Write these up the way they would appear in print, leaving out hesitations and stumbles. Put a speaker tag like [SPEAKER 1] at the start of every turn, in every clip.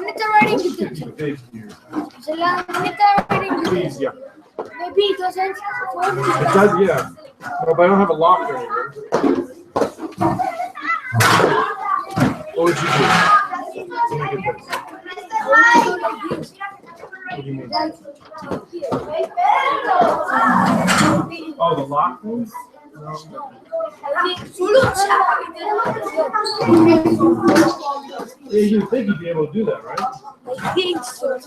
[SPEAKER 1] Bonita writing detention. Sila bonita writing
[SPEAKER 2] Please, yeah.
[SPEAKER 1] Maybe it doesn't.
[SPEAKER 2] It does, yeah. No, but I don't have a lock or anything. What would you do to make it this? What do you mean? Oh, the lock things? No. Yeah, you'd think you'd be able to do that, right?
[SPEAKER 1] I think so.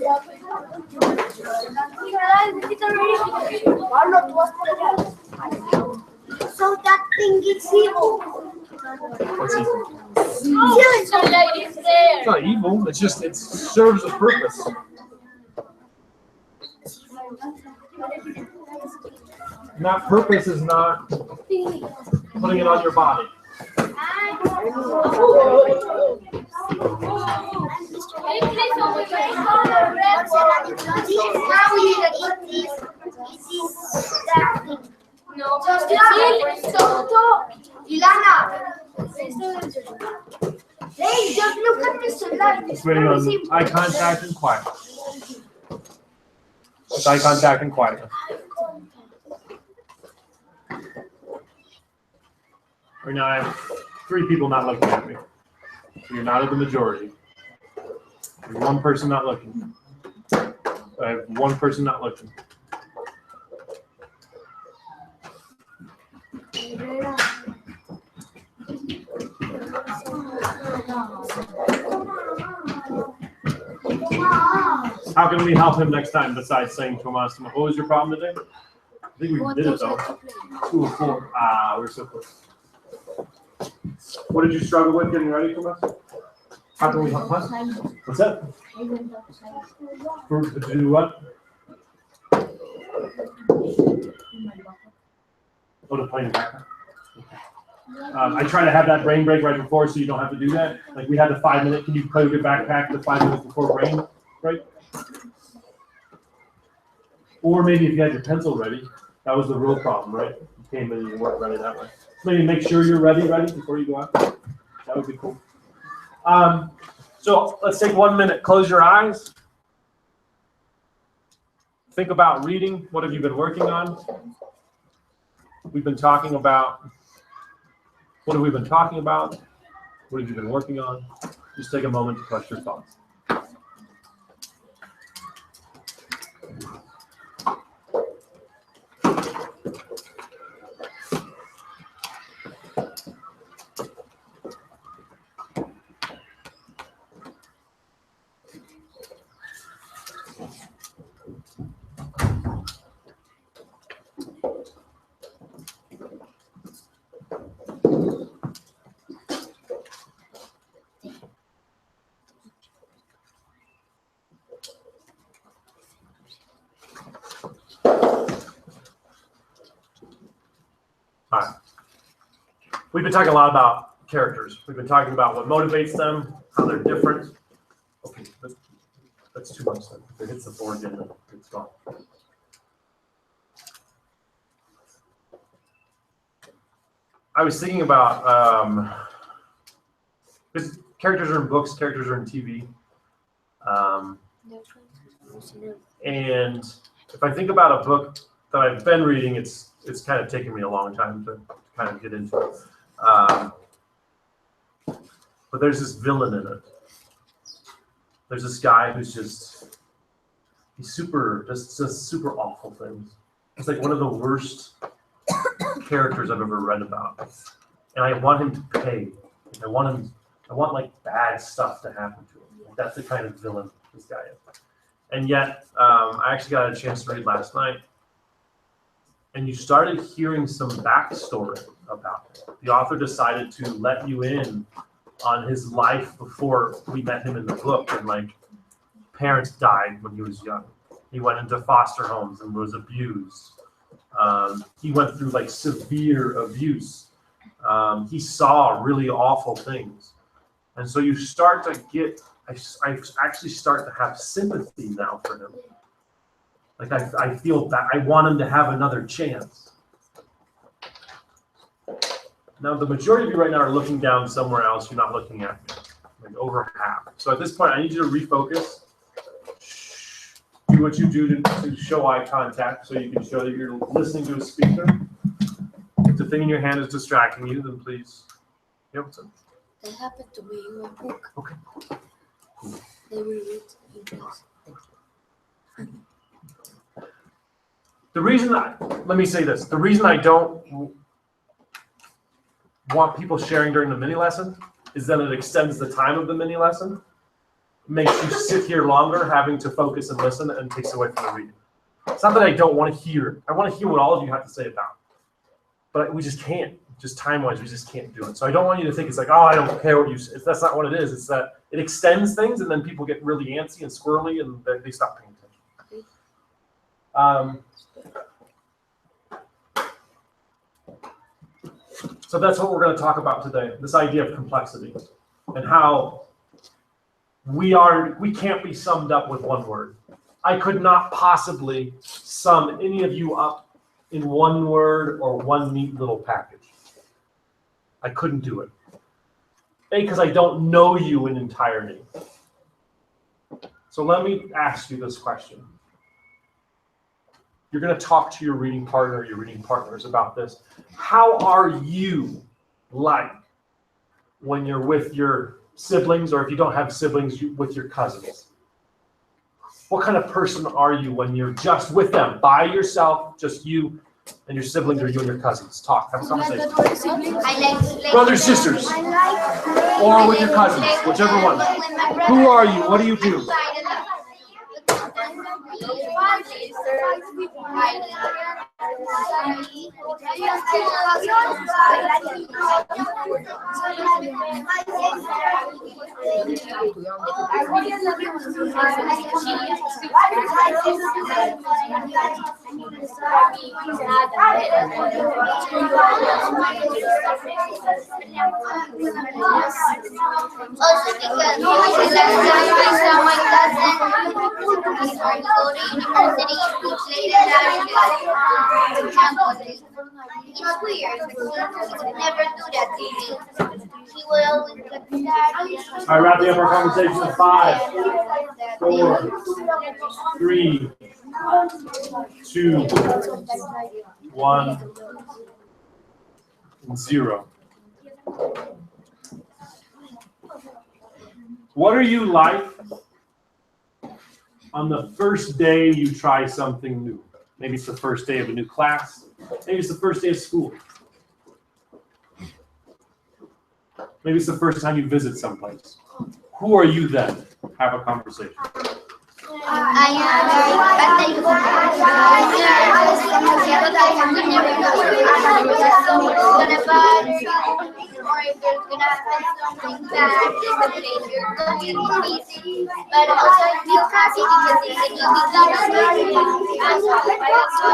[SPEAKER 1] So that thing is evil.
[SPEAKER 2] What's evil?
[SPEAKER 1] It's there.
[SPEAKER 2] It's not evil. It's just, it serves a purpose. And that purpose is not putting it on your body.
[SPEAKER 1] No, Ilana. Hey, just look at this light.
[SPEAKER 2] It's waiting on eye contact and quiet. It's eye contact and quiet. Right now I have 3 people not looking at me. So you're not at the majority. There's 1 person not looking. I have 1 person not looking. How can we help him next time besides saying Tomas? What was your problem today? I think we did it though. 2 or 4. We're so close. What did you struggle with getting ready for us? How can we help us? What's that? To do what? Oh, to play in the background. I try to have that brain break right before so you don't have to do that. Like we had the 5-minute, can you play with your backpack the 5 minutes before brain break? Or maybe if you had your pencil ready, that was the real problem, right? You came in and you weren't ready that way. Maybe make sure you're ready before you go out. That would be cool. So let's take 1 minute. Close your eyes. Think about reading. What have you been working on? We've been talking about. What have we been talking about? What have you been working on? Just take a moment to collect your thoughts. All right. We've been talking a lot about characters. We've been talking about what motivates them, how they're different. Okay, that's too much then. If it hits the floor again, then it's gone. I was thinking about because characters are in books, characters are in TV. And if I think about a book that I've been reading, it's kind of taken me a long time to kind of get into it. But there's this villain in it. There's this guy who's does super awful things. He's like one of the worst characters I've ever read about. And I want him to pay. I want like bad stuff to happen to him. That's the kind of villain this guy is. And yet, I actually got a chance to read last night. And you started hearing some backstory about it. The author decided to let you in on his life before we met him in the book. And like, parents died when he was young. He went into foster homes and was abused. He went through like severe abuse. He saw really awful things. And so you start to get, I actually start to have sympathy now for him. Like I feel that I want him to have another chance. Now the majority of you right now are looking down somewhere else. You're not looking at me. like over half. So at this point, I need you to refocus. Do what you do to show eye contact so you can show that you're listening to a speaker. If the thing in your hand is distracting you, then please. Yep.
[SPEAKER 1] That happened to me in my book.
[SPEAKER 2] Okay.
[SPEAKER 1] They will read in class.
[SPEAKER 2] The reason let me say this. The reason I don't want people sharing during the mini lesson is that it extends the time of the mini lesson, makes you sit here longer having to focus and listen, and takes away from the reading. It's not that I don't want to hear. I want to hear what all of you have to say about it. But we just can't. Just time-wise, we just can't do it. So I don't want you to think it's like, oh, I don't care what you say. That's not what it is. It's that it extends things, and then people get really antsy and squirrely, and they stop paying attention. So that's what we're going to talk about today, this idea of complexity and how we can't be summed up with one word. I could not possibly sum any of you up in one word or one neat little package. I couldn't do it. A, because I don't know you in entirety. So let me ask you this question. You're going to talk to your reading partner or your reading partners about this. How are you like when you're with your siblings, or if you don't have siblings, with your cousins? What kind of person are you when you're just with them, by yourself, just you and your siblings, or you and your cousins? Talk, have a conversation. Brothers, sisters, or with your cousins, whichever one. Who are you? What do you do?
[SPEAKER 1] Also because my cousin is going to go to university, which later for example, it's weird. He would never do that to me. He would always get sad.
[SPEAKER 2] All right, wrapping up our conversation in 5, 4, 3, 2, 1, 0. What are you like on the first day you try something new? Maybe it's the first day of a new class. Maybe it's the first day of school. Maybe it's the first time you visit someplace. Who are you then? Have a conversation.
[SPEAKER 1] I am or if there's gonna happen something bad in the place you're going to be. But also I feel happy because it's a new beginning. And I also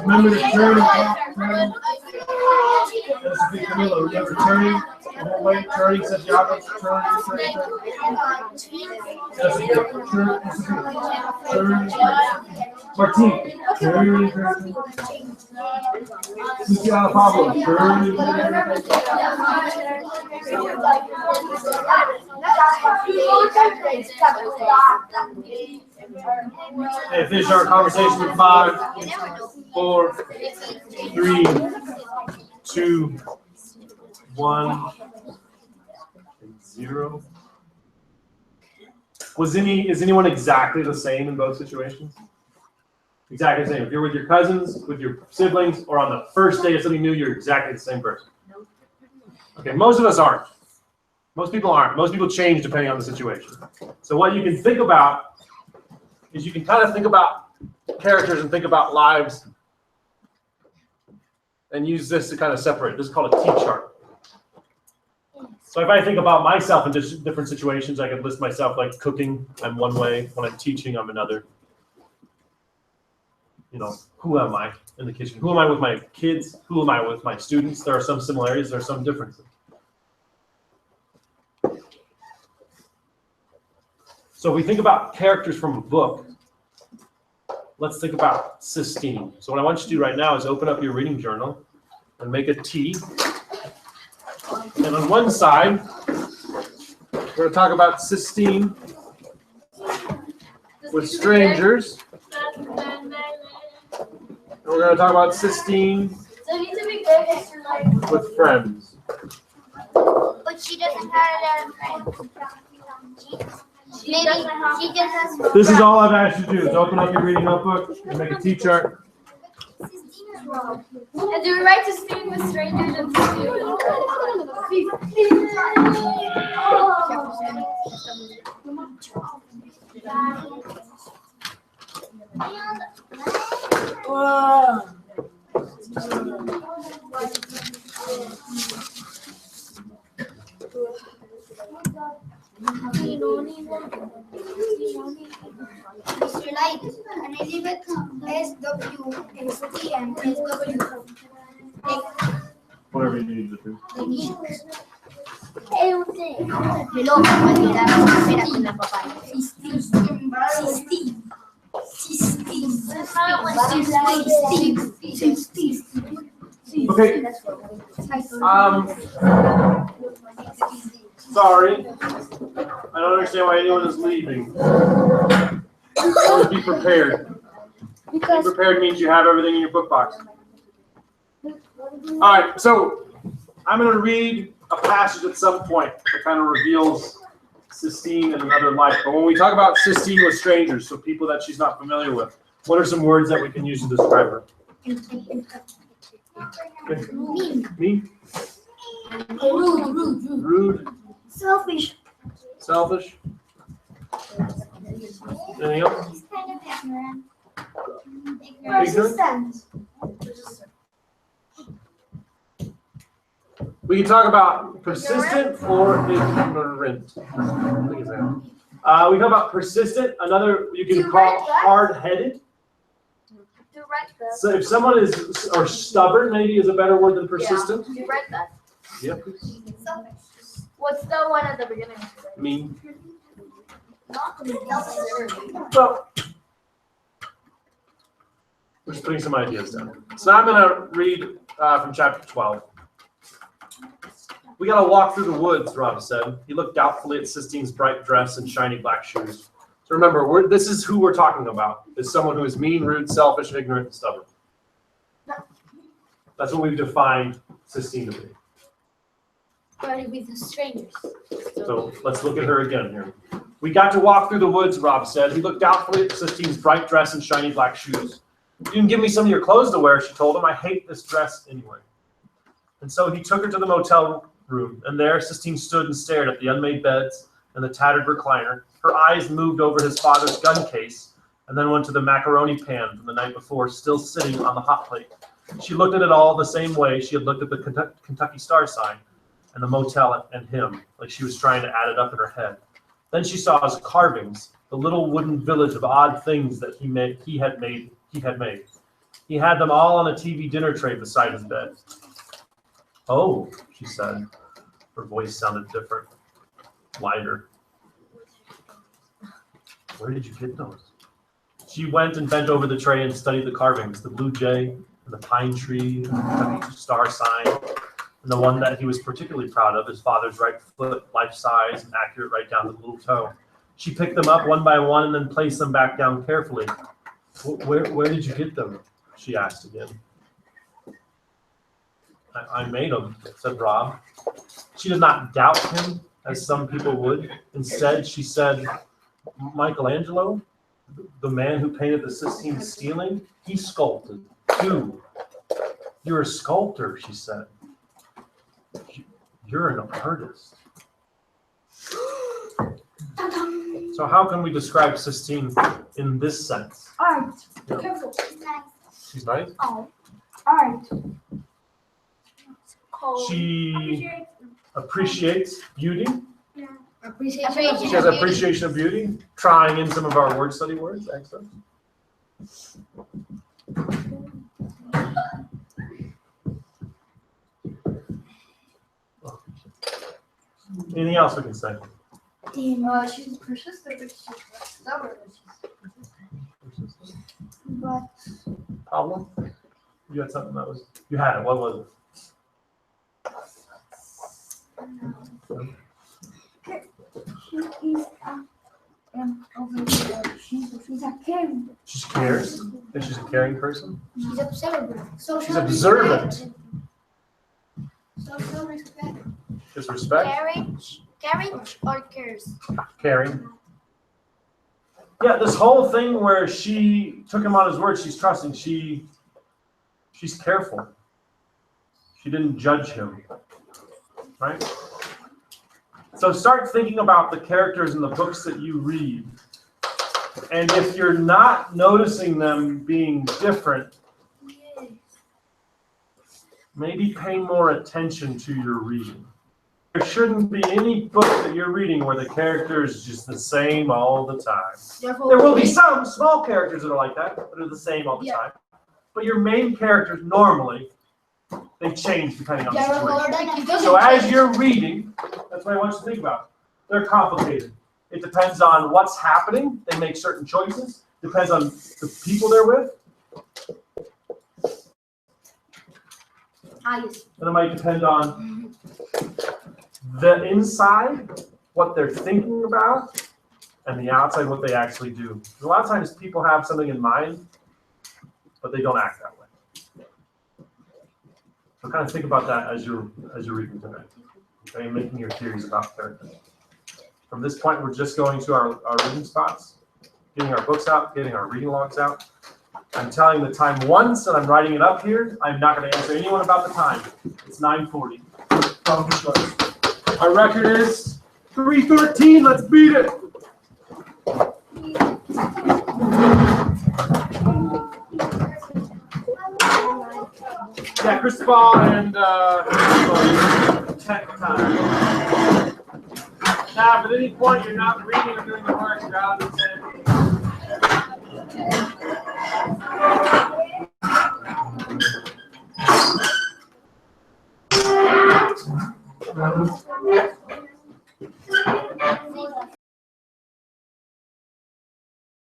[SPEAKER 2] Remember to turn. Remember turning. Don't wait, turning, says Jacob. Turn. Martin, turn. Since you have a problem, turn. Okay, finish our conversation in 5, 4, 3, 2, 1, 0. Is anyone exactly the same in both situations? Exactly the same. If you're with your cousins, with your siblings, or on the first day of something new, you're exactly the same person. Okay, most of us aren't. Most people aren't. Most people change depending on the situation. So what you can think about is you can kind of think about characters and think about lives and use this to kind of separate. This is called a T-chart. So if I think about myself in different situations, I could list myself like cooking, I'm one way. When I'm teaching, I'm another. You know, who am I in the kitchen? Who am I with my kids? Who am I with my students? There are some similarities, there are some differences. So if we think about characters from a book, let's think about cysteine. So what I want you to do right now is open up your reading journal and make a T. And on one side, we're going to talk about cysteine with strangers. And we're going to talk about cysteine with friends.
[SPEAKER 1] But she doesn't have a lot of friends. Maybe she just has.
[SPEAKER 2] This is all I've asked you to do is open up your reading notebook and make a T chart.
[SPEAKER 3] And do we write to speak with strangers and
[SPEAKER 1] Mr. Light, and Elizabeth SW, STM, SW.
[SPEAKER 2] Whatever you need to do.
[SPEAKER 1] Hello, compañera, espera con la papaya.
[SPEAKER 2] Okay. Sorry. I don't understand why anyone is leaving. Always be prepared. Be prepared means you have everything in your book box. All right, so I'm going to read a passage at some point that kind of reveals cysteine in another light. But when we talk about cysteine with strangers, so people that she's not familiar with, what are some words that we can use to describe her? Me? Rude.
[SPEAKER 1] Selfish.
[SPEAKER 2] Selfish. Anything else?
[SPEAKER 1] Kind of ignorant.
[SPEAKER 2] Ignorant? We can talk about persistent or ignorant. We can talk about persistent. Another you can call hard-headed. So if someone is or stubborn, maybe is a better word than persistent.
[SPEAKER 3] You read that.
[SPEAKER 2] Yep.
[SPEAKER 3] What's the one at the beginning?
[SPEAKER 2] Mean. Well, we're just putting some ideas down. So now I'm going to read from chapter 12. We got to walk through the woods, Rob said. He looked doubtfully at Sisteine's bright dress and shiny black shoes. So remember, this is who we're talking about, is someone who is mean, rude, selfish, ignorant, and stubborn. That's what we've defined Sistine to be.
[SPEAKER 3] But with the strangers.
[SPEAKER 2] So let's look at her again here. We got to walk through the woods, Rob said. He looked doubtfully at Sistine's bright dress and shiny black shoes. You can give me some of your clothes to wear, she told him. I hate this dress anyway. And so he took her to the motel room, and there Sistine stood and stared at the unmade beds and the tattered recliner. Her eyes moved over his father's gun case and then went to the macaroni pan from the night before, still sitting on the hot plate. She looked at it all the same way she had looked at the Kentucky Star sign and the motel and him, like she was trying to add it up in her head. Then she saw his carvings, the little wooden village of odd things that he had made. He had them all on a TV dinner tray beside his bed. Oh, she said. Her voice sounded different, lighter. Where did you get those? She went and bent over the tray and studied the carvings, the blue jay, and the pine tree, and the Kentucky Star sign, and the one that he was particularly proud of, his father's right foot, life-size and accurate right down to the little toe. She picked them up one by one and then placed them back down carefully. Where did you get them? She asked again. I made them, said Rob. She did not doubt him, as some people would. Instead, she said, Michelangelo, the man who painted the Sistine ceiling, he sculpted you. You're a sculptor, she said. You're an artist. So how can we describe Sistine in this sense?
[SPEAKER 3] Art.
[SPEAKER 2] Yeah.
[SPEAKER 3] Careful.
[SPEAKER 2] She's nice.
[SPEAKER 3] Oh. Art.
[SPEAKER 2] She appreciates beauty.
[SPEAKER 1] Appreciation.
[SPEAKER 2] She has appreciation of beauty. Trying in some of our word study words. Excellent. Anything else we can say?
[SPEAKER 3] She's persistent, but she's stubborn.
[SPEAKER 4] but
[SPEAKER 2] Problem? You had something that was, you had it, what was it?
[SPEAKER 4] she is over here. She's a caring.
[SPEAKER 2] She cares? Think she's a caring person?
[SPEAKER 3] She's observant.
[SPEAKER 2] She's observant.
[SPEAKER 1] Social respect.
[SPEAKER 2] Just respect?
[SPEAKER 3] Caring or cares?
[SPEAKER 2] Caring. Yeah, this whole thing where she took him on his word, she's trusting, she's careful. She didn't judge him, right? So start thinking about the characters in the books that you read. And if you're not noticing them being different, maybe pay more attention to your reading. There shouldn't be any book that you're reading where the character is just the same all the time. There will be some small characters that are like that are the same all the time. But your main characters normally, they change depending on the situation. So as you're reading, that's what I want you to think about. They're complicated. It depends on what's happening. They make certain choices. Depends on the people they're with. And it might depend on the inside, what they're thinking about, and the outside, what they actually do. A lot of times people have something in mind, but they don't act that way. So kind of think about that as you're reading tonight. Okay, making your theories about character. From this point, we're just going to our reading spots, getting our books out, getting our reading logs out. I'm telling the time once, and I'm writing it up here. I'm not going to answer anyone about the time. It's 9:40. Our record is 3:13. Let's beat it. Yeah, Cristobal and 10 time. Now, if at any point you're not reading or doing the work, you're out of the 10.